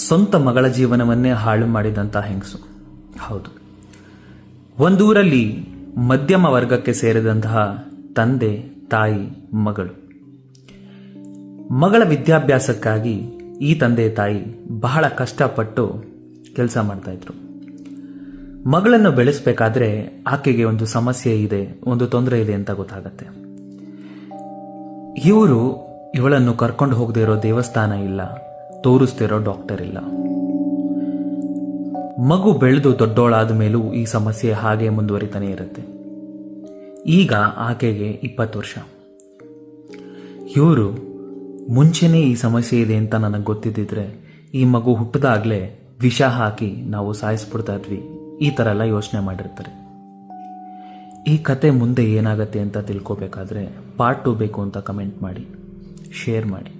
ಸ್ವಂತ ಮಗಳ ಜೀವನವನ್ನೇ ಹಾಳು ಮಾಡಿದಂಥ ಹೆಂಗಸು. ಹೌದು, ಒಂದೂರಲ್ಲಿ ಮಧ್ಯಮ ವರ್ಗಕ್ಕೆ ಸೇರಿದಂತಹ ತಂದೆ, ತಾಯಿ, ಮಗಳು. ಮಗಳ ವಿದ್ಯಾಭ್ಯಾಸಕ್ಕಾಗಿ ಈ ತಂದೆ ತಾಯಿ ಬಹಳ ಕಷ್ಟಪಟ್ಟು ಕೆಲಸ ಮಾಡ್ತಾ ಇದ್ರು. ಮಗಳನ್ನು ಬೆಳೆಸಬೇಕಾದ್ರೆ ಆಕೆಗೆ ಒಂದು ಸಮಸ್ಯೆ ಇದೆ, ಒಂದು ತೊಂದರೆ ಇದೆ ಅಂತ ಗೊತ್ತಾಗತ್ತೆ. ಇವರು ಇವಳನ್ನು ಕರ್ಕೊಂಡು ಹೋಗದೆ ಇರೋ ದೇವಸ್ಥಾನ ಇಲ್ಲ, ತೋರಿಸ್ತಿರೋ ಡಾಕ್ಟರ್ ಇಲ್ಲ. ಮಗು ಬೆಳೆದು ದೊಡ್ಡೋಳಾದ ಮೇಲೂ ಈ ಸಮಸ್ಯೆ ಹಾಗೆ ಮುಂದುವರಿತಾನೆ ಇರುತ್ತೆ. ಈಗ ಆಕೆಗೆ 20 ವರ್ಷ. ಇವರು ಮುಂಚೆನೇ ಈ ಸಮಸ್ಯೆ ಇದೆ ಅಂತ ನನಗೆ ಗೊತ್ತಿದ್ದಿದ್ರೆ ಈ ಮಗು ಹುಟ್ಟಿದಾಗಲೇ ವಿಷ ಹಾಕಿ ನಾವು ಸಾಯಿಸ್ಬಿಡ್ತಾ ಇದ್ವಿ, ಈ ಥರ ಎಲ್ಲ ಯೋಚನೆ ಮಾಡಿರ್ತಾರೆ. ಈ ಕತೆ ಮುಂದೆ ಏನಾಗತ್ತೆ ಅಂತ ತಿಳ್ಕೋಬೇಕಾದ್ರೆ ಪಾರ್ಟ್ 2 ಬೇಕು ಅಂತ ಕಮೆಂಟ್ ಮಾಡಿ, ಶೇರ್ ಮಾಡಿ.